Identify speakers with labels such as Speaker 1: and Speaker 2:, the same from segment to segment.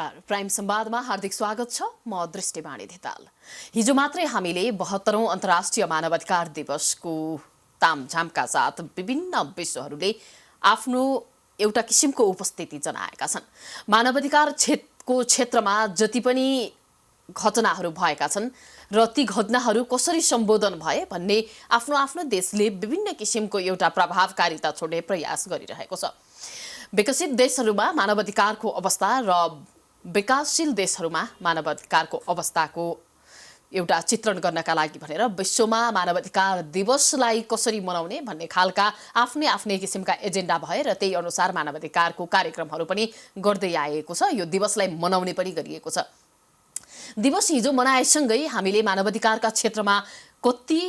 Speaker 1: नमस्कार, प्राइम संवादमा हार्दिक स्वागत छ। म दृष्टिवाणी धिताल। हिजो मात्रै हामीले 72औं अन्तर्राष्ट्रिय मानवाधिकार दिवसको तामझामका साथ विभिन्न विश्वहरूले आफ्नो एउटा किसिमको उपस्थिति जनाएका छन्। मानवाधिकार क्षेत्रमा जति पनि घटनाहरू भएका छन् र ती घटनाहरू कसरी सम्बोधन भए भन्ने आफ्नो आफ्नो देशले विभिन्न किसिमको एउटा प्रभावकारिता छोड्ने प्रयास गरिरहेको छ। विकसित देशहरूमा मानवाधिकारको अवस्था र विकासशील देशहरूमा मानवाधिकारको अवस्थाको एउटा चित्रण गर्नका लागि भनेर विश्वमा मानवाधिकार दिवसलाई कसरी मनाउने भन्ने खालका आफ्नै आफ्नै किसिमका एजेन्डा भए र त्यही अनुसार मानवाधिकारको कार्यक्रमहरू पनि गर्दै आएको छ। यो दिवसलाई मनाउने पनि गरिएको छ। दिवस हिजो मनाएसँगै हामीले मानवाधिकारका क्षेत्रमा कति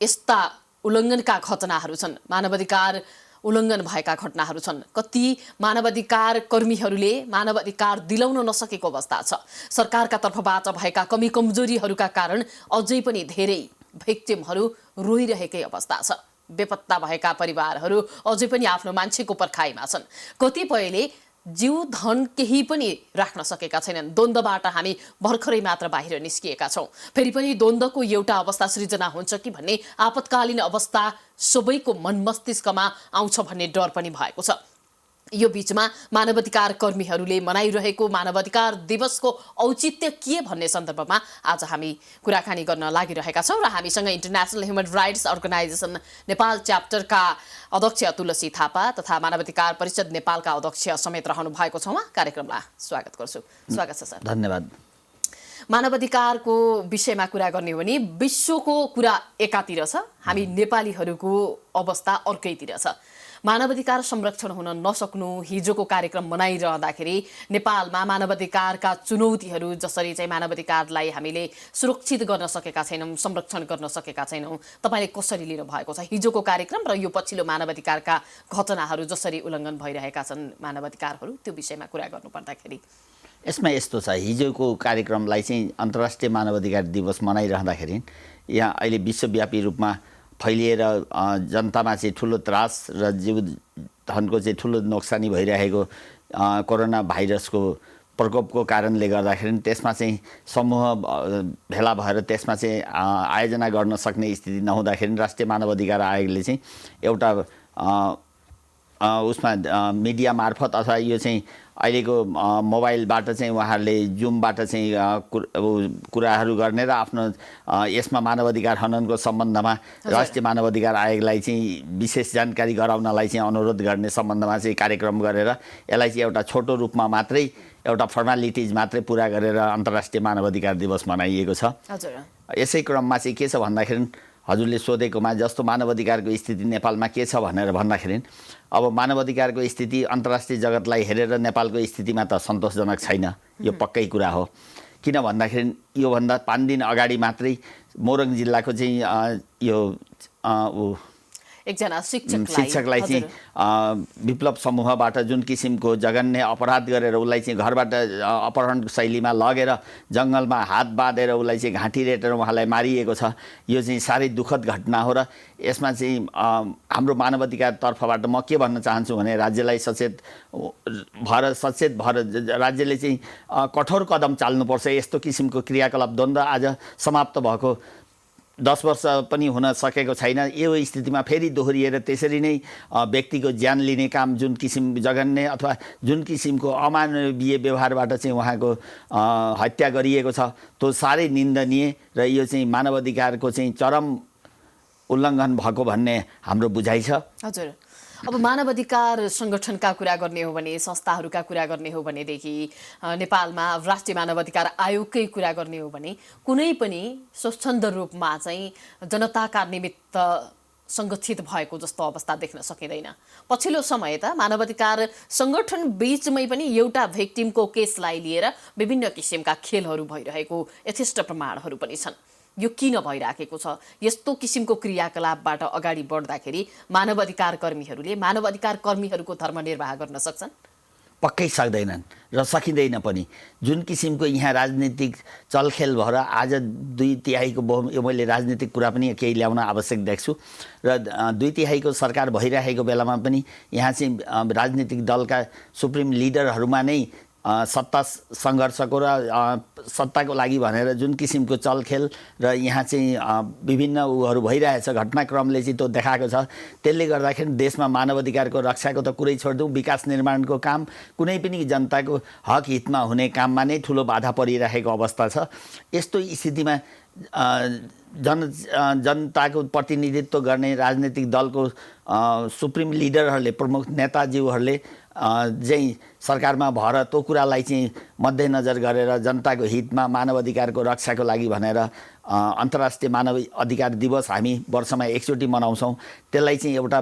Speaker 1: यस्ता उल्लङ्घनका घटनाहरू छन्, मानवाधिकार उल्लङ्घन भएका घटनाहरू छन्, कति मानवाधिकार कर्मीहरूले मानवाधिकार दिलाउन नसकेको अवस्था छ, सरकारका तर्फबाट भएका कमी कमजोरीहरूका कारण अझै पनि धेरै भिक्टिमहरू रोइरहेकै अवस्था छ। बेपत्ता भएका परिवारहरू अझै पनि आफ्नो मान्छेको पर्खाइमा छन्। कतिपयले जीव धन केही पनि राख्न सकेका छैनन्। द्वन्द्वबाट हामी भर्खरै मात्र बाहिर निस्किएका छौँ। फेरि पनि द्वन्द्वको एउटा अवस्था सृजना हुन्छ कि भन्ने आपतकालीन अवस्था सबैको मन मस्तिष्कमा आउँछ भन्ने डर पनि भएको छ। यो बीचमा मानवाधिकार कर्मीहरूले मनाइरहेको मानवाधिकार दिवसको औचित्य के भन्ने सन्दर्भमा आज हामी कुराकानी गर्न लागिरहेका छौँ र हामीसँग international human rights organization Nepal च्याप्टरका अध्यक्ष तुलसी थापा तथा मानवाधिकार परिषद नेपालका अध्यक्ष समेत रहनु भएको छ। उहाँ कार्यक्रमलाई स्वागत गर्छु। स्वागत छ सर।
Speaker 2: धन्यवाद।
Speaker 1: मानवाधिकारको विषयमा कुरा गर्ने हो भने विश्वको कुरा एकातिर छ, हामी नेपालीहरूको अवस्था अर्कैतिर छ। मानवाधिकार संरक्षण हुन नसक्नु, हिजोको कार्यक्रम मनाइरहँदाखेरि नेपालमा मानवाधिकारका चुनौतीहरू, जसरी चाहिँ मानवाधिकारलाई हामीले सुरक्षित गर्न सकेका छैनौँ, संरक्षण गर्न सकेका छैनौँ, तपाईँले कसरी लिनु भएको छ हिजोको कार्यक्रम र यो पछिल्लो मानवाधिकारका घटनाहरू जसरी उल्लङ्घन भइरहेका छन् मानवाधिकारहरू, त्यो विषयमा कुरा गर्नु पर्दाखेरि?
Speaker 2: यसमा यस्तो छ, हिजोको कार्यक्रमलाई चाहिँ अन्तर्राष्ट्रिय मानवाधिकार दिवस मनाइरहँदाखेरि यहाँ अहिले विश्वव्यापी रूपमा फैलिएर जनतामा चाहिँ ठुलो त्रास र जीव धनको चाहिँ ठुलो नोक्सानी भइरहेको कोरोना भाइरसको प्रकोपको कारणले गर्दाखेरि त्यसमा चाहिँ समूह भेला भएर त्यसमा चाहिँ आयोजना गर्न सक्ने स्थिति नहुँदाखेरि राष्ट्रिय मानवाधिकार आयोगले चाहिँ एउटा उसमा मिडिया मार्फत अथवा यो चाहिँ अहिलेको मोबाइलबाट चाहिँ उहाँहरूले जुमबाट चाहिँ कुराहरू गर्ने र आफ्नो यसमा मानवाधिकार हननको सम्बन्धमा राष्ट्रिय मानवाधिकार आयोगलाई चाहिँ विशेष जानकारी गराउनलाई चाहिँ अनुरोध गर्ने सम्बन्धमा चाहिँ कार्यक्रम गरेर यसलाई चाहिँ एउटा छोटो रूपमा मात्रै एउटा फर्मालिटिज मात्रै पुरा गरेर अन्तर्राष्ट्रिय मानवाधिकार दिवस मनाइएको छ। यसै क्रममा चाहिँ के छ भन्दाखेरि हजुरले सोधेकोमा जस्तो मानवाधिकारको स्थिति नेपालमा के छ भनेर भन्दाखेरि अब मानवाधिकारको स्थिति अन्तर्राष्ट्रिय जगतलाई हेरेर नेपालको स्थितिमा त सन्तोषजनक छैन, यो पक्कै कुरा हो। किन भन्दाखेरि योभन्दा 5 दिन अगाडि मात्रै मोरङ जिल्लाको चाहिँ यो
Speaker 1: एकजना
Speaker 2: शिक्षकलाई चाहिँ विप्लव समूहबाट जुन किसिमको जघन्य अपराध गरेर उसलाई चाहिँ घरबाट अपहरण शैलीमा लगेर जङ्गलमा हात बाँधेर उसलाई चाहिँ घाँटी रेटेर उहाँलाई मारिएको छ। यो चाहिँ साह्रै दुःखद घटना हो र यसमा चाहिँ हाम्रो मानवाधिकार तर्फबाट म के भन्न चाहन्छु भने राज्यलाई सचेत भएर राज्यले चाहिँ कठोर कदम चाल्नुपर्छ। यस्तो किसिमको क्रियाकलाप द्वन्द्व आज समाप्त भएको 10 वर्ष पनि हुन सकेको छैन। यो स्थितिमा फेरि दोहोरिएर त्यसरी नै व्यक्तिको ज्यान लिने काम जुन किसिम जघन्य अथवा जुन किसिमको अमानवीय व्यवहारबाट चाहिँ उहाँको हत्या गरिएको छ त्यो साह्रै निन्दनीय र यो चाहिँ मानवाधिकारको चाहिँ चरम उल्लङ्घन भएको भन्ने हाम्रो बुझाइ छ।
Speaker 1: हजुर, अब मानवाधिकार सङ्गठनका कुरा गर्ने हो भने, संस्थाहरूका कुरा गर्ने हो भनेदेखि, नेपालमा राष्ट्रिय मानवाधिकार आयोगकै कुरा गर्ने हो भने कुनै पनि स्वच्छन्द रूपमा चाहिँ जनताका निमित्त सङ्गठित भएको जस्तो अवस्था देख्न सकिँदैन। पछिल्लो समय त मानवाधिकार सङ्गठन बीचमै पनि एउटा भिक्टिमको केसलाई लिएर विभिन्न किसिमका खेलहरू भइरहेको यथेष्ट प्रमाणहरू पनि छन्। यो किन भइराखेको छ? यस्तो किसिमको क्रियाकलापबाट अगाडि बढ्दाखेरि मानवाधिकार कर्मीहरूको धर्मनिर्वाह गर्न सक्छन्?
Speaker 2: पक्कै सक्दैनन् र सकिँदैन पनि। जुन किसिमको यहाँ राजनीतिक चलखेल भएर आज 2/3 मैले राजनीतिक कुरा पनि केही ल्याउन आवश्यक देख्छु र 2/3 सरकार भइरहेको बेलामा पनि यहाँ चाहिँ राजनीतिक दलका सुप्रिम लिडरहरूमा नै सत्ता सङ्घर्षको र सत्ताको लागि भनेर जुन किसिमको चलखेल र यहाँ चाहिँ विभिन्न उहरू भइरहेछ घटनाक्रमले चाहिँ त्यो देखाएको छ। त्यसले गर्दाखेरि देशमा मानव अधिकारको रक्षाको त कुरै छोडिदिउँ, विकास निर्माणको काम कुनै पनि जनताको हक हितमा हुने काममा नै ठुलो बाधा परिरहेको अवस्था छ। यस्तो स्थितिमा जनताको प्रतिनिधित्व गर्ने राजनीतिक दलको सुप्रिम लिडरहरूले, प्रमुख नेताज्यूहरूले चाहिँ सरकारमा भएर त्यो कुरालाई चाहिँ मध्यनजर गरेर जनताको हितमा मानव अधिकारको रक्षाको लागि भनेर अन्तर्राष्ट्रिय मानव अधिकार दिवस हामी वर्षमा एकचोटि मनाउँछौँ। त्यसलाई चाहिँ एउटा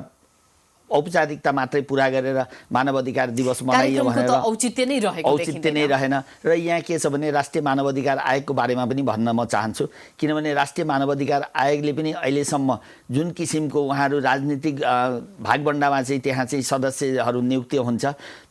Speaker 2: औपचारिकता मात्रै पुरा गरेर मानव अधिकार दिवस मनाइयो भनेर
Speaker 1: औचित्य नै रहेन।
Speaker 2: र यहाँ के छ भने राष्ट्रिय मानव अधिकार आयोगको बारेमा पनि भन्न म चाहन्छु, किनभने राष्ट्रिय मानव अधिकार आयोगले पनि अहिलेसम्म जुन किसिमको उहाँहरू राजनीतिक भागबण्डामा चाहिँ त्यहाँ चाहिँ सदस्यहरू नियुक्ति हुन्छ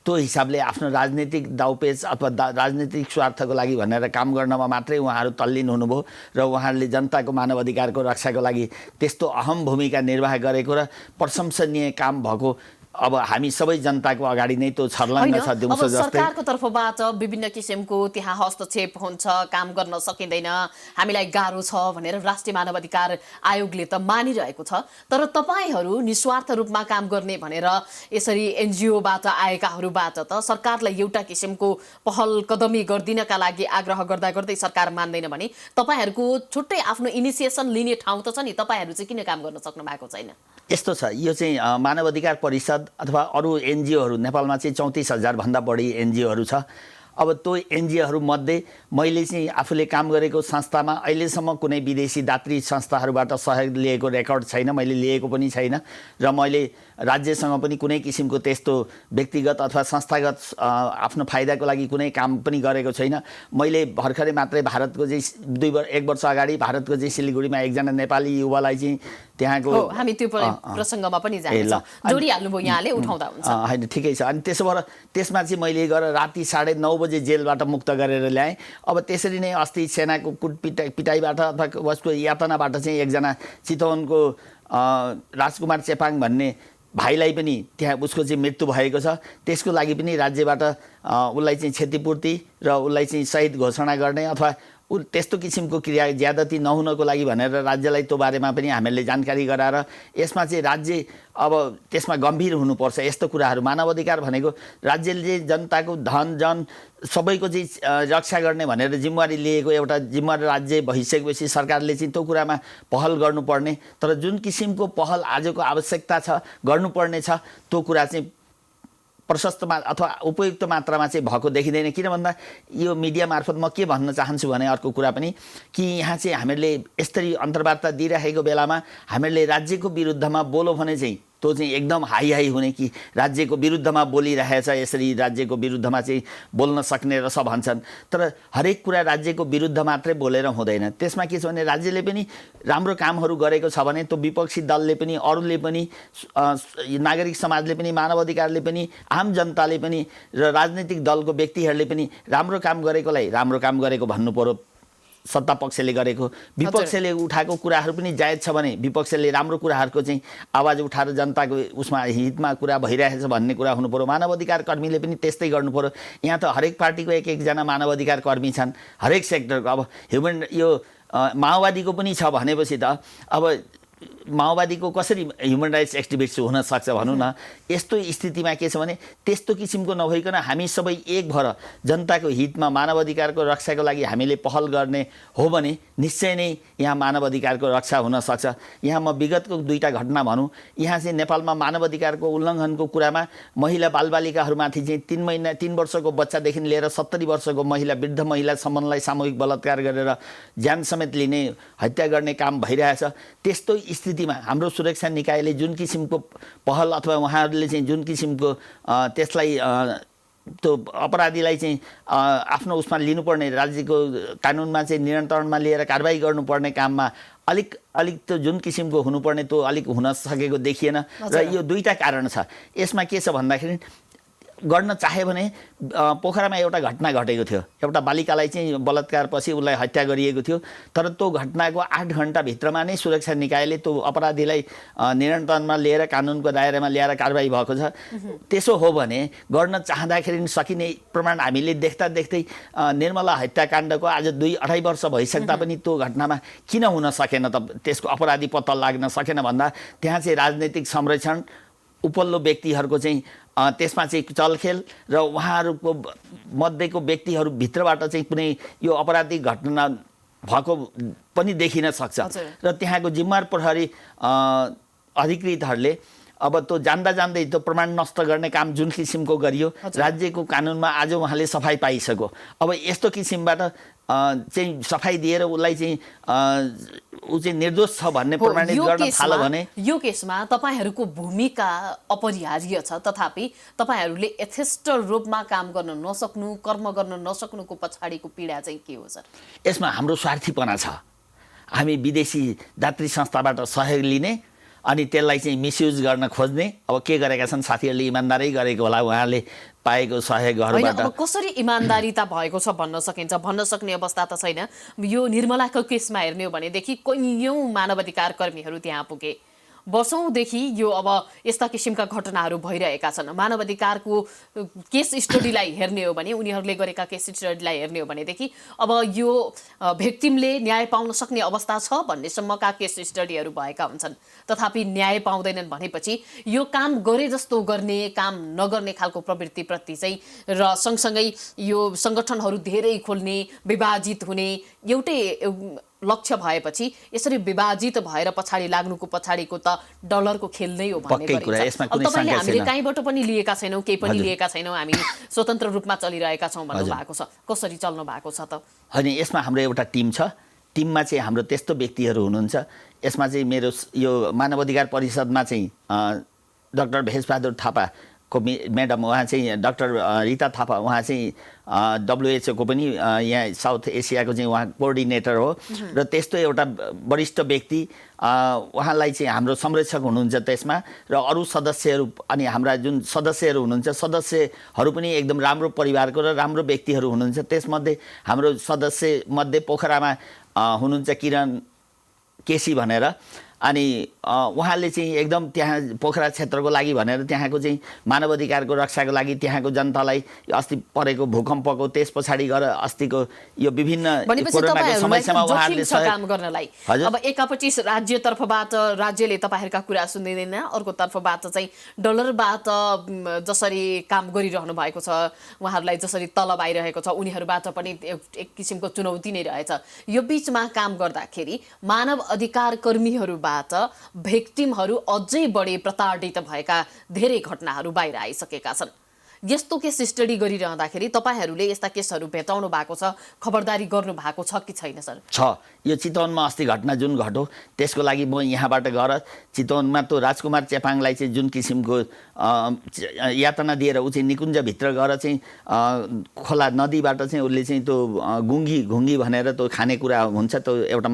Speaker 2: त्यो हिसाबले आफ्नो राजनीतिक दाउपेच अथवा राजनीतिक स्वार्थको लागि भनेर काम गर्नमा मात्रै उहाँहरू तल्लीन हुनुभयो र उहाँहरूले जनताको मानव अधिकारको रक्षाको लागि त्यस्तो अहम भूमिका निर्वाह गरेको र प्रशंसनीय काम भएको अब हामी सबै जनताको अगाडि नै त्यो छर्लङ्ग छ। दिउँसो जस्तै
Speaker 1: सरकारको तर्फबाट विभिन्न किसिमको त्यहाँ हस्तक्षेप हुन्छ, काम गर्न सकिँदैन, हामीलाई गाह्रो छ भनेर राष्ट्रिय मानव अधिकार आयोगले त मानिरहेको छ। तर तपाईहरू निस्वार्थ रूपमा काम गर्ने भनेर यसरी एनजिओबाट आएकाहरूबाट त सरकारलाई एउटा किसिमको पहल कदमी गर्दिनका लागि आग्रह गर्दा गर्दै सरकार मान्दैन भने तपाईहरूको छुट्टै आफ्नो इनिसिएसन लिने ठाउँ त छ नि, तपाईहरू चाहिँ किन काम गर्न सक्नु भएको छैन?
Speaker 2: यस्तो छ, यो चाहिँ मानव अधिकार परिषद अथवा अरू एनजिओहरू नेपालमा चाहिँ 34,000 भन्दा बढी एनजिओहरू छ। अब त्यो एनजिओहरू मध्ये मैले चाहिँ आफूले काम गरेको संस्थामा अहिलेसम्म कुनै विदेशी दात्री संस्थाहरूबाट सहयोग लिएको रेकर्ड छैन, मैले लिएको पनि छैन र मैले राज्यसँग पनि कुनै किसिमको त्यस्तो व्यक्तिगत अथवा संस्थागत आफ्नो फाइदाको लागि कुनै काम पनि गरेको छैन। मैले भर्खरै मात्रै भारतको चाहिँ एक वर्ष अगाडि भारतको चाहिँ सिलिगुडीमा एकजना नेपाली युवालाई चाहिँ त्यहाँको
Speaker 1: हामी त्यो प्रसङ्गमा पनि जान्छौँ, जोडिहाल्नुभयो यहाँले, उठाउँदा हुन्छ
Speaker 2: होइन, ठिकै छ। अनि त्यसो भएर त्यसमा चाहिँ मैले गएर राति 9:30 बजे जेलबाट मुक्त गरेर ल्याएँ। अब त्यसरी नै अस्ति सेनाको पिटाइबाट अथवा उसको यातनाबाट चाहिँ एकजना चितवनको राजकुमार चेपाङ भन्ने भाइलाई पनि त्यहाँ उसको चाहिँ मृत्यु भएको छ। त्यसको लागि पनि राज्यबाट उसलाई चाहिँ क्षतिपूर्ति र उसलाई चाहिँ शहीद घोषणा गर्ने अथवा त्यस्तो किसिमको क्रिया ज्यादती नहुनको लागि भनेर राज्यलाई त्यो बारेमा पनि हामीले जानकारी गराएर यसमा चाहिँ राज्य अब त्यसमा गम्भीर हुनुपर्छ। यस्तो कुराहरू मानव अधिकार भनेको राज्यले जनताको धन जन सबैको चाहिँ रक्षा गर्ने भनेर जिम्मेवारी लिएको एउटा जिम्मेवार राज्य भइसकेपछि सरकारले चाहिँ त्यो कुरामा पहल गर्नुपर्ने, तर जुन किसिमको पहल आजको आवश्यकता छ गर्नुपर्ने छ त्यो कुरा चाहिँ प्रशस्त अथवा उपयुक्त मात्रामा चाहिँ भएको देखिँदैन। किन भन्दा यो मिडिया मार्फत म के भन्न चाहन्छु भने अर्को कुरा पनि कि यहाँ चाहिँ हामीहरूले यसरी अन्तर्वार्ता दिइरहेको बेलामा हामीहरूले राज्यको विरुद्धमा बोल्यो भने चाहिँ त्यो चाहिँ एकदम हाई हुने कि राज्यको विरुद्धमा बोलिरहेछ, यसरी राज्यको विरुद्धमा चाहिँ बोल्न सक्ने रहेछ भन्छन्। तर हरेक कुरा राज्यको विरुद्ध मात्रै बोलेर हुँदैन। त्यसमा के छ भने राज्यले पनि राम्रो कामहरू गरेको छ भने त्यो विपक्षी दलले पनि, अरूले पनि, नागरिक समाजले पनि, मानव अधिकारले पनि, आम जनताले पनि र राजनीतिक दलको व्यक्तिहरूले पनि राम्रो काम गरेकोलाई राम्रो काम गरेको भन्नु पर्यो। सत्ता पक्षले गरेको, विपक्षले उठाएको कुराहरू पनि जायज छ भने विपक्षले राम्रो कुराहरूको चाहिँ आवाज उठाएर जनताको उसमा हितमा कुरा भइरहेछ भन्ने कुरा हुनु पर्यो। मानव अधिकार कर्मीले पनि त्यस्तै गर्नु पर्यो। यहाँ त हरेक पार्टीको एक एकजना मानव अधिकार कर्मी छन्, हरेक सेक्टरको। अब यो माओवादीको पनि छ भनेपछि त अब माओवादीको कसरी ह्युमन राइट्स एक्टिभिस्ट हुन सक्छ भनौँ न। यस्तो स्थितिमा के छ भने त्यस्तो किसिमको नभइकन हामी सबै एक भएर जनताको हितमा मानव अधिकारको रक्षाको लागि हामीले पहल गर्ने हो भने निश्चय नै यहाँ मानव अधिकारको रक्षा हुन सक्छ। यहाँ म विगतको 2टा घटना भनौँ। यहाँ चाहिँ नेपालमा मानव अधिकारको उल्लङ्घनको कुरामा महिला बालबालिकाहरूमाथि चाहिँ 3 वर्षको बच्चादेखि लिएर 70 वर्षको महिला, वृद्ध महिलासम्मलाई सामूहिक बलात्कार गरेर ज्यान समेत लिने, हत्या गर्ने काम भइरहेछ। त्यस्तो स्थितिमा हाम्रो सुरक्षा निकायले जुन किसिमको पहल अथवा उहाँहरूले चाहिँ जुन किसिमको त्यसलाई त्यो अपराधीलाई चाहिँ आफ्नो उसमा लिनुपर्ने, राज्यको कानुनमा चाहिँ नियन्त्रणमा लिएर कारबाही गर्नुपर्ने काममा अलिक त्यो जुन किसिमको हुनुपर्ने त्यो अलिक हुन सकेको देखिएन। र यो 2टा कारण छ। यसमा के छ भन्दाखेरि गर्न चाह्यो भने पोखरामा एउटा घटना घटेको थियो। एउटा बालिकालाई चाहिँ बलात्कारपछि उसलाई हत्या गरिएको थियो, तर त्यो घटनाको 8 घण्टाभित्रमा नै सुरक्षा निकायले त्यो अपराधीलाई नियन्त्रणमा लिएर कानुनको दायरामा ल्याएर कारबाही भएको छ। त्यसो हो भने गर्न चाहँदाखेरि सकिने प्रमाण हामीले देख्दा देख्दै निर्मला हत्याकाण्डको आज 2-2.5 वर्ष भइसक्दा पनि त्यो घटनामा किन हुन सकेन त, त्यसको अपराधी पत्ता लाग्न सकेन भन्दा त्यहाँ चाहिँ राजनैतिक संरक्षण, उपल्लो व्यक्तिहरूको चाहिँ त्यसमा चाहिँ चलखेल र उहाँहरूको मध्येको व्यक्तिहरूभित्रबाट चाहिँ कुनै यो अपराधिक घटना भएको पनि देखिन सक्छ। र त्यहाँको जिम्मेवार प्रहरी अधिकृतहरूले अब त्यो जान्दै त्यो प्रमाण नष्ट गर्ने काम जुन किसिमको गरियो, राज्यको कानुनमा आज उहाँले सफाई पाइसक्यो। अब यस्तो किसिमबाट चाहिँ सफाई दिएर उसलाई चाहिँ ऊ चाहिँ निर्दोष छ भन्ने प्रमाणित गर्न थाल्यो भने
Speaker 1: यो केसमा तपाईहरूको भूमिका अपरिहार्य छ, तथापि तपाईहरूले यथेष्ट रूपमा काम गर्न नसक्नु, कर्म गर्न नसक्नुको पछाडिको पीडा चाहिँ के हो सर?
Speaker 2: यसमा हाम्रो स्वार्थीपना छ। हामी विदेशी दात्री संस्थाबाट सहयोग लिने अनि त्यसलाई चाहिँ मिसयुज गर्न खोज्ने। अब के गरेका छन् साथीहरूले, इमान्दारै गरेको होला उहाँले पाएको सहयोगहरूबाट।
Speaker 1: अब कसरी इमान्दारिता भएको छ भन्न सकिन्छ? भन्न सक्ने अवस्था त छैन। यो निर्मलाको केसमा हेर्ने हो भनेदेखि कैयौँ मानवाधिकार कर्मीहरू त्यहाँ पुगे, वर्षौँदेखि यो अब यस्ता किसिमका घटनाहरू भइरहेका छन्। मानवाधिकारको केस स्टडीलाई हेर्ने हो भने, उनीहरूले गरेका केस स्टडीलाई हेर्ने हो भनेदेखि अब यो भिक्टिमले न्याय पाउन सक्ने अवस्था छ भन्नेसम्मका केस स्टडीहरू भएका हुन्छन्, तथापि न्याय पाउँदैनन् भनेपछि यो काम गरे जस्तो गर्ने, काम नगर्ने खालको प्रवृत्तिप्रति चाहिँ र सँगसँगै यो सङ्गठनहरू धेरै खोल्ने, विभाजित हुने एउटै लक्ष्य भएपछि यसरी विभाजित भएर पछाडि लाग्नुको पछाडिको त डलरको खेल नै हो भन्ने गरिन्छ। अब तपाईँले हामीले कहीँबाट पनि लिएका छैनौँ, केही पनि लिएका छैनौँ, हामी स्वतन्त्र रूपमा चलिरहेका छौँ भन्नु भएको छ। कसरी चल्नु भएको छ त?
Speaker 2: होइन, यसमा हाम्रो एउटा टिम छ। टिममा चाहिँ हाम्रो त्यस्तो व्यक्तिहरू हुनुहुन्छ। यसमा चाहिँ मेरो यो मानवाधिकार परिषदमा चाहिँ डाक्टर भेषबहादुर थापा म्याडम, उहाँ चाहिँ डाक्टर रिता थापा, उहाँ चाहिँ WHO को पनि यहाँ साउथ एसियाको चाहिँ उहाँ कोअर्डिनेटर हो। र त्यस्तो एउटा वरिष्ठ व्यक्ति उहाँलाई चाहिँ हाम्रो संरक्षक हुनुहुन्छ त्यसमा, र अरू सदस्यहरू अनि हाम्रा जुन सदस्यहरू हुनुहुन्छ, सदस्यहरू पनि एकदम राम्रो परिवारको र राम्रो व्यक्तिहरू हुनुहुन्छ। त्यसमध्ये हाम्रो सदस्यमध्ये पोखरामा हुनुहुन्छ किरण केसी भनेर, अनि उहाँले चाहिँ एकदम त्यहाँ पोखरा क्षेत्रको लागि भनेर त्यहाँको चाहिँ मानवाधिकारको रक्षाको लागि त्यहाँको जनतालाई अस्ति परेको भूकम्पको त्यस पछाडि गएर अस्तिको यो विभिन्न कोरोनाको समस्यामा उहाँहरूले
Speaker 1: काम गर्नलाई अब एकापट्टि राज्यतर्फबाट राज्यले तपाईँहरूका कुरा सुन्दैन, अर्को तर्फबाट चाहिँ डलरबाट जसरी काम गरिरहनु भएको छ, उहाँहरूलाई जसरी तलब आइरहेको छ, उनीहरूबाट पनि एक किसिमको चुनौती नै रहेछ। यो बिचमा काम गर्दाखेरि मानव अधिकार कर्मीहरूबाट भिक्टिमहरू अझै बढी प्रताडित भएका धेरै घटनाहरू बाहिर आइसकेका छन्। यस्तो केस स्टडी गरिरहँदाखेरि तपाईँहरूले यस्ता केसहरू भेटाउनु भएको छ, खबरदारी गर्नु भएको छ कि छैन सर?
Speaker 2: छ। यो चितवनमा अस्ति घटना जुन घट्यो त्यसको लागि म यहाँबाट गएर चितवनमा त्यो राजकुमार चेपाङलाई चाहिँ जुन किसिमको यातना दिएर ऊ चाहिँ निकुञ्जभित्र गएर चाहिँ खोला नदीबाट चाहिँ उसले चाहिँ त्यो घुङ्गी भनेर त्यो खानेकुरा हुन्छ त्यो एउटा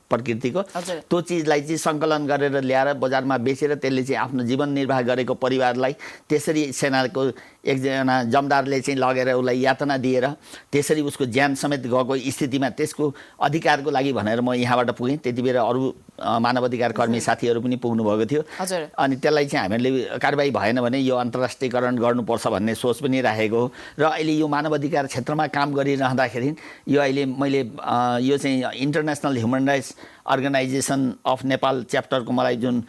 Speaker 2: प्रकृतिको त्यो चिजलाई चाहिँ सङ्कलन गरेर ल्याएर बजारमा बेचेर त्यसले चाहिँ आफ्नो जीवन निर्वाह गरेको परिवारलाई त्यसरी सेनाको एकजना जमदारले चाहिँ लगेर उसलाई यातना दिएर त्यसरी उसको ज्यान समेत गएको स्थितिमा त्यसको अधिकारको लागि भनेर म यहाँबाट पुगेँ। त्यति बेला अरू मानवाधिकार कर्मी साथीहरू पनि पुग्नु भएको थियो। अनि त्यसलाई चाहिँ हामीहरूले कारबाही भएन भने यो अन्तर्राष्ट्रियकरण गर्नुपर्छ भन्ने सोच पनि राखेको हो। र अहिले यो मानवाधिकार क्षेत्रमा काम गरिरहँदाखेरि यो अहिले मैले यो चाहिँ international human rights organization of Nepal च्याप्टरको मलाई जुन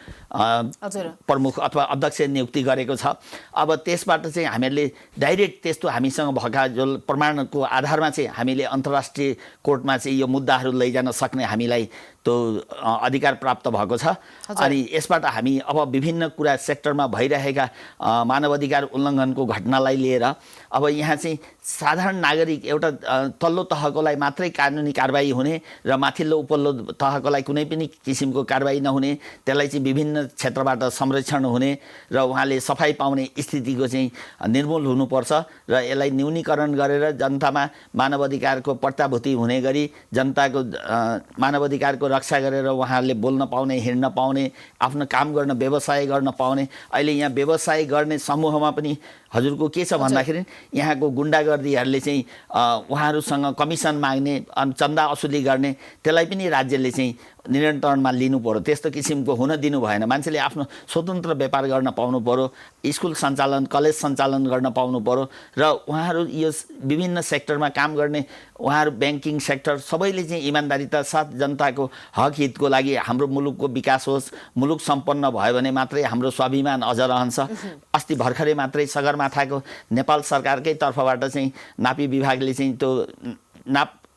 Speaker 2: प्रमुख अथवा अध्यक्ष नियुक्ति गरेको छ, अब त्यसबाट चाहिँ हामीहरूले डाइरेक्ट त्यस्तो हामीसँग भएका जो प्रमाणको आधारमा चाहिँ हामीले अन्तर्राष्ट्रिय कोर्टमा चाहिँ यो मुद्दाहरू लैजान सक्ने हामीलाई त्यो अधिकार प्राप्त भएको छ। अनि यसबाट हामी अब विभिन्न कुरा सेक्टरमा भइरहेका मानवाधिकार उल्लङ्घनको घटनालाई लिएर अब यहाँ चाहिँ साधारण नागरिक एउटा तल्लो तहकोलाई मात्रै कानुनी कारबाही हुने र माथिल्लो उपल्लो तहकोलाई कुनै पनि किसिमको कारबाही नहुने, त्यसलाई चाहिँ विभिन्न क्षेत्रबाट संरक्षण हुने र उहाँले सफाई पाउने स्थितिको चाहिँ निर्मूल हुनुपर्छ र यसलाई न्यूनीकरण गरेर जनतामा मानवाधिकारको प्रत्याभूति हुने गरी जनताको मानवाधिकारको रक्षा गरेर उहाँहरूले बोल्न पाउने, हिँड्न पाउने, आफ्नो काम गर्न, व्यवसाय गर्न पाउने। अहिले यहाँ व्यवसाय गर्ने समूहमा पनि हजुरको के छ भन्दाखेरि यहाँको गुन्डागर्दीहरूले चाहिँ उहाँहरूसँग कमिसन माग्ने अनि चन्दा असुली गर्ने त्यसलाई पनि राज्यले चाहिँ नियन्त्रणमा लिनु पर्यो। त्यस्तो किसिमको हुन दिनु भएन। मान्छेले आफ्नो स्वतन्त्र व्यापार गर्न पाउनु पर्यो, स्कुल सञ्चालन कलेज सञ्चालन गर्न पाउनु पर्यो र उहाँहरू यो विभिन्न सेक्टरमा काम गर्ने उहाँहरू ब्याङ्किङ सेक्टर सबैले चाहिँ इमान्दारिता साथ जनताको हक हितको लागि हाम्रो मुलुकको विकास होस्, मुलुक सम्पन्न भयो भने मात्रै हाम्रो स्वाभिमान अझ रहन्छ। अस्ति भर्खरै मात्रै सगरमाथाको नेपाल सरकारकै तर्फबाट चाहिँ नापी विभागले चाहिँ त्यो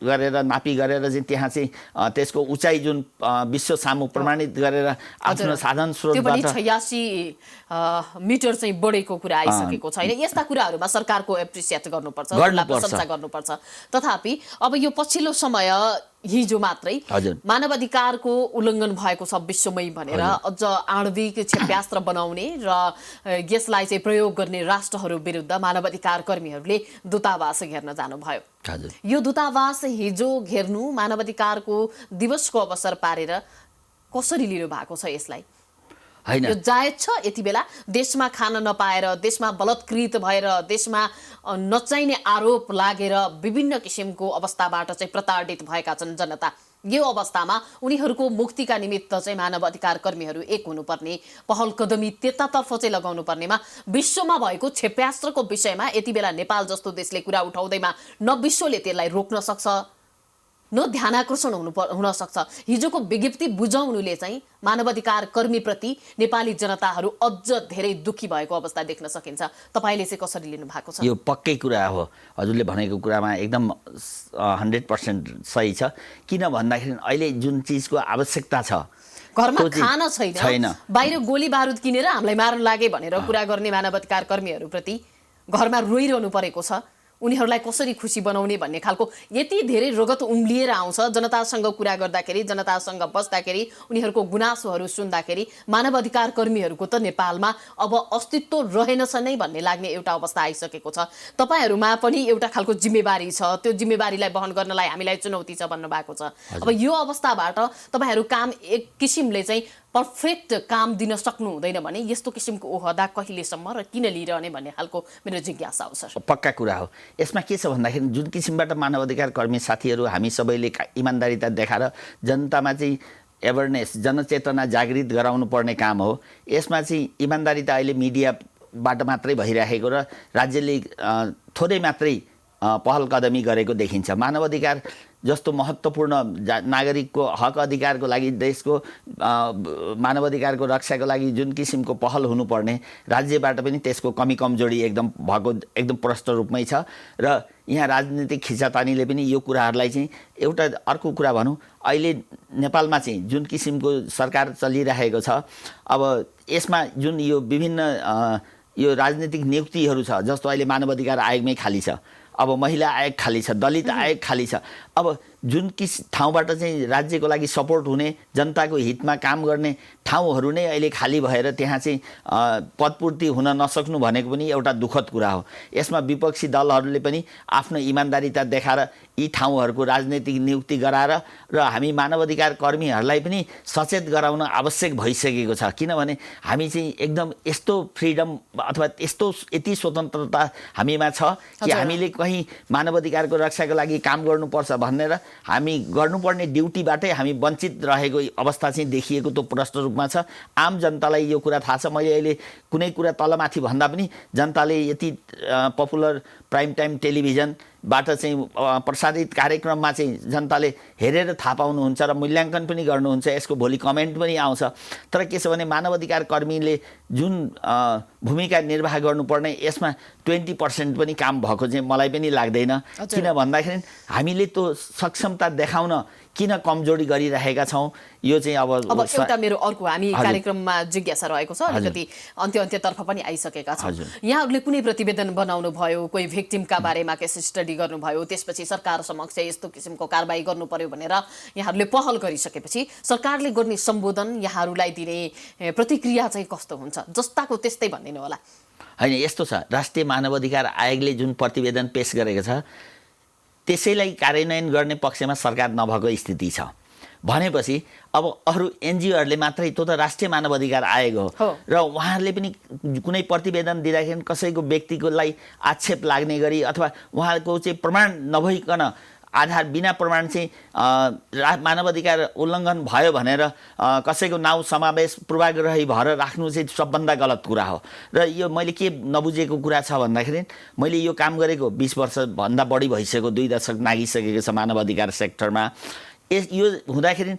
Speaker 2: नापी गरेर चाहिँ त्यहाँ चाहिँ त्यसको उचाइ जुन विश्व सामु प्रमाणित गरेर आफ्नो साधन स्रोतबाट
Speaker 1: 86 मिटर चाहिँ बढेको कुरा आइसकेको छैन। यस्ता कुराहरूमा सरकारको एप्रिसिएट गर्नुपर्छ, प्रशंसा गर्नुपर्छ। तथापि अब यो पछिल्लो समय हिजो मात्रै मानवाधिकारको उल्लङ्घन भएको छ विश्वमै भनेर अझ आणविक क्षेप्यास्त्र बनाउने र यसलाई चाहिँ प्रयोग गर्ने राष्ट्रहरू विरुद्ध मानवाधिकार कर्मीहरूले दूतावास घेर्न जानुभयो। यो दूतावास हिजो घेर्नु मानवाधिकारको दिवसको अवसर पारेर कसरी लिनु भएको छ यसलाई? यो जायज छ? यति बेला देशमा खान नपाएर, देशमा बलात्कृत भएर, देशमा नचाहिने आरोप लागेर विभिन्न किसिमको अवस्थाबाट चाहिँ प्रताडित भएका छन् जनता। यो अवस्थामा उनीहरूको मुक्तिका निमित्त चाहिँ मानव अधिकार कर्मीहरू एक हुनुपर्ने, पहल कदमी त्यतातर्फ चाहिँ लगाउनु पर्नेमा विश्वमा भएको क्षेप्यास्त्रको विषयमा यति बेला नेपाल जस्तो देशले कुरा उठाउँदैमा न विश्वले त्यसलाई रोक्न सक्छ न ध्यानाकर्षण हुन सक्छ। हिजोको विज्ञप्ति बुझाउनुले चाहिँ मानवाधिकार कर्मीप्रति नेपाली जनताहरू अझ धेरै दुखी भएको अवस्था देख्न सकिन्छ। तपाईँले चाहिँ कसरी लिनु भएको छ?
Speaker 2: यो पक्कै कुरा हो, हजुरले भनेको कुरामा एकदम 100% सही छ। किन भन्दाखेरि अहिले जुन चिजको आवश्यकता छ,
Speaker 1: घरमा खान छैन, बाहिर गोली बारुद किनेर हामीलाई मार्न लागे भनेर कुरा गर्ने मानवाधिकार कर्मीहरूप्रति घरमा रोइरहनु परेको छ। उनीहरूलाई कसरी खुसी बनाउने भन्ने खालको यति धेरै रगत उम्लिएर आउँछ। जनतासँग कुरा गर्दाखेरि, जनतासँग बस्दाखेरि, उनीहरूको गुनासोहरू सुन्दाखेरि मानवाधिकार कर्मीहरूको त नेपालमा अब अस्तित्व रहेनछ नै भन्ने लाग्ने एउटा अवस्था आइसकेको छ। तपाईँहरूमा पनि एउटा खालको जिम्मेवारी छ, त्यो जिम्मेवारीलाई वहन गर्नलाई हामीलाई चुनौती छ भन्नुभएको छ। अब यो अवस्थाबाट तपाईँहरू काम एक किसिमले चाहिँ पर्फेक्ट काम दिन सक्नु हुँदैन भने यस्तो किसिमको ओहदा कहिलेसम्म र किन लिइरहने भन्ने खालको मेरो जिज्ञासा हो सर।
Speaker 2: पक्का कुरा हो। यसमा के छ भन्दाखेरि जुन किसिमबाट मानवाधिकार कर्मी साथीहरू हामी सबैले इमान्दारिता देखाएर जनतामा चाहिँ एवेरनेस, जनचेतना जागृत गराउनु पर्ने काम हो। यसमा चाहिँ इमान्दारिता अहिले मिडियाबाट मात्रै भइरहेको र राज्यले थोरै मात्रै पहल कदमी गरेको देखिन्छ। मानवाधिकार जस्तो महत्त्वपूर्ण नागरिकको हक अधिकारको लागि, देशको मानवाधिकारको रक्षाको लागि जुन किसिमको पहल हुनुपर्ने राज्यबाट पनि त्यसको कमी कमजोरी एकदम भएको एकदम प्रष्ट रूपमै छ। र यहाँ राजनीतिक खिचातानीले पनि यो कुराहरूलाई चाहिँ एउटा अर्को कुरा भनौँ, अहिले नेपालमा चाहिँ जुन किसिमको सरकार चलिरहेको छ, अब यसमा जुन यो विभिन्न यो राजनीतिक नियुक्तिहरू छ, जस्तो अहिले मानवाधिकार आयोगमै खाली छ, अब महिला आयोग खाली छ, दलित आयोग खाली छ। अब जुन ठाउँबाट चाहिँ राज्यको लागि सपोर्ट हुने, जनताको हितमा काम गर्ने ठाउँहरू नै अहिले खाली भएर त्यहाँ चाहिँ पदपूर्ति हुन नसक्नु भनेको पनि एउटा दुःखद कुरा हो। यसमा विपक्षी दलहरूले पनि आफ्नो इमान्दारिता देखाएर यी ठाउँहरूको राजनैतिक नियुक्ति गराएर र हामी मानवाधिकार कर्मीहरूलाई पनि सचेत गराउन आवश्यक भइसकेको छ। किनभने हामी चाहिँ एकदम यस्तो फ्रिडम अथवा यति स्वतन्त्रता हामीमा छ कि हामीले कहीँ मानवाधिकारको रक्षाको लागि काम गर्नुपर्छ भनेर हामी गर्नुपर्ने ड्युटीबाटै हामी वञ्चित रहेको अवस्था चाहिँ देखिएको त्यो प्रष्ट रूपमा छ। आम जनतालाई यो कुरा थाहा छ। मैले अहिले कुनै कुरा तलमाथि भन्दा पनि जनताले यति पपुलर प्राइम टाइम टेलिभिजनबाट चाहिँ प्रसारित कार्यक्रममा चाहिँ जनताले हेरेर थाहा पाउनुहुन्छ र मूल्याङ्कन पनि गर्नुहुन्छ। यसको भोलि कमेन्ट पनि आउँछ। तर के छ भने मानवाधिकार कर्मीले जुन भूमिका निर्वाह गर्नुपर्ने यसमा 20% पनि काम भएको चाहिँ मलाई पनि लाग्दैन। किन भन्दाखेरि हामीले त्यो सक्षमता देखाउन किन कमजोरी गरिरहेका छौँ, यो चाहिँ अब
Speaker 1: एउटा मेरो अर्को हामी कार्यक्रममा जिज्ञासा रहेको छ, अलिकति अन्त्यतर्फ पनि आइसकेका छौँ। यहाँहरूले कुनै प्रतिवेदन बनाउनु भयो, कोही भिक्टिमका बारेमा केस स्टडी गर्नुभयो, त्यसपछि सरकार समक्ष यस्तो किसिमको कारबाही गर्नु पर्यो भनेर यहाँहरूले पहल गरिसकेपछि सरकारले गर्ने सम्बोधन, यहाँहरूलाई दिने प्रतिक्रिया चाहिँ कस्तो हुन्छ? जस्ताको त्यस्तै भनिदिनु होला।
Speaker 2: होइन, यस्तो छ, राष्ट्रिय मानवाधिकार आयोगले जुन प्रतिवेदन पेश गरेको छ त्यसैलाई कार्यान्वयन गर्ने पक्षमा सरकार नभएको स्थिति छ। भनेपछि अब अरू एनजिओहरूले मात्रै त्यो त राष्ट्रिय मानव अधिकार आयोग हो र उहाँहरूले पनि कुनै प्रतिवेदन दिँदाखेरि कसैको व्यक्तिकोलाई आक्षेप लाग्ने गरी अथवा उहाँको चाहिँ प्रमाण नभइकन आधार बिना प्रमाण चाहिँ मानवाधिकार उल्लङ्घन भयो भनेर कसैको नाउँ समावेश पूर्वाग्रही भएर राख्नु चाहिँ सबभन्दा गलत कुरा हो। र यो मैले के नबुझेको कुरा छ भन्दाखेरि मैले यो काम गरेको 20 वर्षभन्दा बढी भइसक्यो, 2 दशक नागिसकेको छ मानवाधिकार सेक्टरमा। यो हुँदाखेरि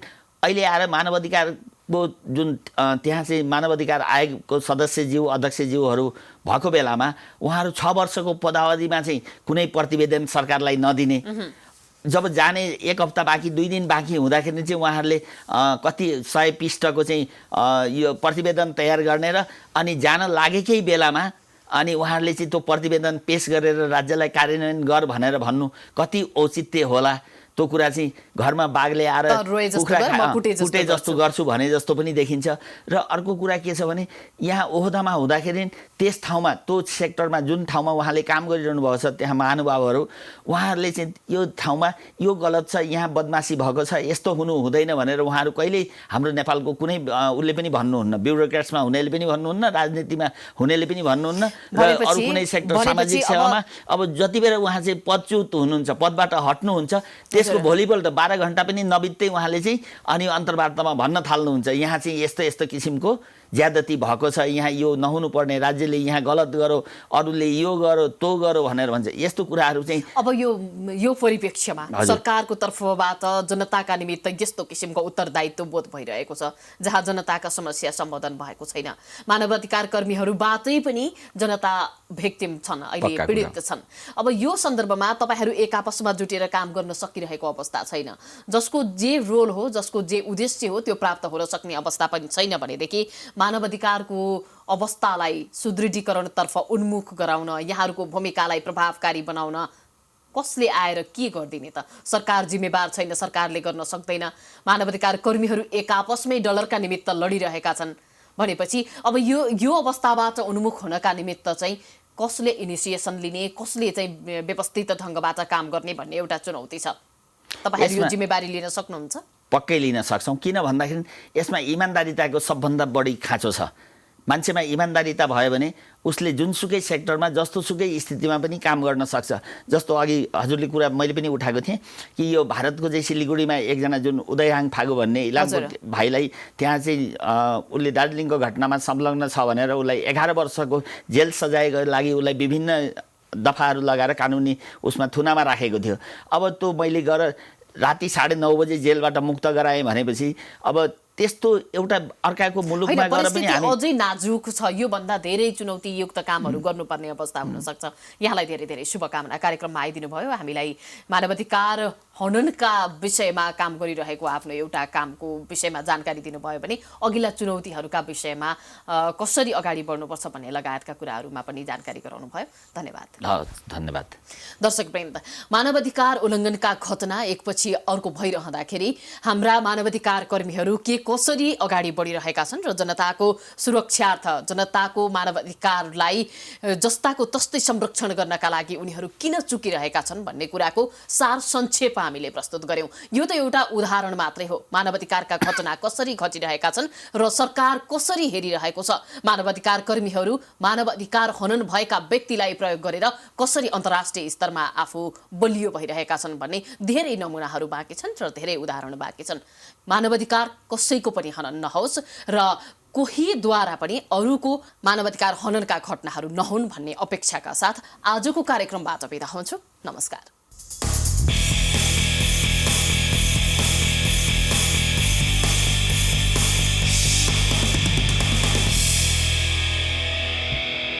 Speaker 2: अहिले आएर मानवाधिकारको जुन त्यहाँ चाहिँ मानवाधिकार आयोगको सदस्यज्यू अध्यक्षज्यूहरू भएको बेलामा उहाँहरू 6 वर्षको पदावधिमा चाहिँ कुनै प्रतिवेदन सरकारलाई नदिने, जब जाने 1 हप्ता बाँकी 2 दिन बाँकी हुँदाखेरि चाहिँ उहाँहरूले कति 100 पृष्ठको चाहिँ यो प्रतिवेदन तयार गर्ने र अनि जान लागेकै बेलामा अनि उहाँहरूले चाहिँ त्यो प्रतिवेदन पेश गरेर राज्यलाई कार्यान्वयन गर भनेर भन्नु कति औचित्य होला। त्यो कुरा चाहिँ घरमा बाघले आएर कुटे जस्तो गर्छु भने जस्तो पनि देखिन्छ। र अर्को कुरा के छ भने यहाँ ओहदामा हुँदाखेरि त्यस ठाउँमा त्यो सेक्टरमा जुन ठाउँमा उहाँले काम गरिरहनु भएको छ त्यहाँ महानुभावहरू उहाँहरूले चाहिँ यो ठाउँमा यो गलत छ, यहाँ बदमासी भएको छ, यस्तो हुनु हुँदैन भनेर उहाँहरू कहिल्यै हाम्रो नेपालको कुनै उसले पनि भन्नुहुन्न, ब्युरोक्रेट्समा हुनेले पनि भन्नुहुन्न, राजनीतिमा हुनेले पनि भन्नुहुन्न र अरू कुनै सेक्टर सामाजिक सेवामा अब जति बेला उहाँ चाहिँ पदच्युत हुनुहुन्छ, पदबाट हट्नुहुन्छ त्यसको भोलिपल्ट 12 घण्टा पनि नबित्दै उहाँले चाहिँ अनि अन्तर्वार्तामा भन्न थाल्नुहुन्छ यहाँ चाहिँ यस्तो यस्तो किसिमको ज्यादती भएको छ, यहाँ यो नहुनु पर्ने, राज्यले यहाँ गलत गर्यो, अरूले यो गर्यो त्यो गर्यो भनेर भन्छ। यस्तो कुराहरू चाहिँ
Speaker 1: अब यो परिप्रेक्ष्यमा सरकारको तर्फबाट जनताका निमित्त यस्तो किसिमको उत्तरदायित्व बोध भइरहेको छ जहाँ जनताका समस्या सम्बोधन भएको छैन, मानवाधिकार कर्मीहरूबाटै पनि जनता भिक्टिम छन्, अहिले पीडित छन्। अब यो सन्दर्भमा तपाईहरू एक आपसमा जुटेर काम गर्न सकिरहेको अवस्था छैन, जसको जे रोल हो, जसको जे उद्देश्य हो त्यो प्राप्त हुन सक्ने अवस्था पनि छैन भनेदेखि मानवाधिकारको अवस्थालाई सुदृढीकरणतर्फ उन्मुख गराउन, यहाँहरूको भूमिकालाई प्रभावकारी बनाउन कसले आएर के गरिदिने त? सरकार जिम्मेवार छैन, सरकारले गर्न सक्दैन, मानवाधिकार कर्मीहरू एक आपसमै डलरका निमित्त लडिरहेका छन् भनेपछि अब यो अवस्थाबाट उन्मुख हुनका निमित्त चाहिँ कसले इनिसिएसन लिने, कसले चाहिँ व्यवस्थित ढङ्गबाट काम गर्ने भन्ने एउटा चुनौती छ। तपाईहरु यो जिम्मेवारी लिन सक्नुहुन्छ?
Speaker 2: पक्कै लिन सक्छौं। किन भन्दाखेरि यसमा इमानदारीताको सबभन्दा बढी खाँचो छ। मान्छेमा इमानदारीता भयो भने उसले जुनसुकै सेक्टरमा जस्तोसुकै स्थितिमा पनि काम गर्न सक्छ। जस्तो अघि हजुरले कुरा मैले पनि उठाएको थिएँ कि यो भारतको चाहिँ सिलिगुडीमा एकजना जुन उदयहाङ फागु भन्ने इलामको भाइलाई त्यहाँ चाहिँ उसले दार्जिलिङको घटनामा संलग्न छ भनेर उसलाई 11 वर्षको जेल सजायको लागि उसलाई विभिन्न दफाहरू लगाएर कानुनी उसमा थुनामा राखेको थियो। अब त्यो मैले गएर राति 9:30 बजे जेलबाट मुक्त गराएँ भनेपछि अब त्यस्तो एउटा अर्काको मुलुकमा गएर पनि
Speaker 1: हामी अझै नाजुक छ, यो भन्दा धेरै चुनौतीयुक्त कामहरू गर्नुपर्ने अवस्था हुन सक्छ। यहाँलाई धेरै धेरै शुभकामना। कार्यक्रममा आइदिनु भयो, हामीलाई मानवाधिकार हननका विषयमा काम गरिरहेको आफ्नो एउटा कामको विषयमा जानकारी दिनुभयो भने अघिल्ला चुनौतीहरूका विषयमा कसरी अगाडि बढ्नुपर्छ भन्ने लगायतका कुराहरूमा पनि जानकारी गराउनु भयो। धन्यवाद।
Speaker 2: धन्यवाद।
Speaker 1: दर्शकवृन्द, मानवाधिकार उल्लङ्घनका घटना एकपछि अर्को भइरहँदाखेरि हाम्रा मानवाधिकार कर्मीहरू के कसरी अगाडि बढिरहेका छन् र जनताको सुरक्षार्थ, जनताको मानवाधिकारलाई जस्ताको तस्तै संरक्षण गर्नका लागि उनीहरू किन चुकिरहेका छन् भन्ने कुराको सार संक्षेप हामीले प्रस्तुत गर्यौं। यो त एउटा उदाहरण मात्रै हो। मानवाधिकारका घटना कसरी घटिरहेका छन् र सरकार कसरी हेरिरहेको छ, मानवाधिकार कर्मीहरू मानवाधिकार हनन भएका व्यक्तिलाई प्रयोग गरेर कसरी अन्तर्राष्ट्रिय स्तरमा आफू बलियो भइरहेका छन् भन्ने धेरै नमुनाहरू बाँकी छन् र धेरै उदाहरण बाँकी छन्। मानवाधिकार कसैको पनि हनन नहोस् र कोहीद्वारा पनि अरूको मानवाधिकार हननका घटनाहरू नहुन् भन्ने अपेक्षाका साथ आजको कार्यक्रमबाट बिदा हुन्छु। नमस्कार।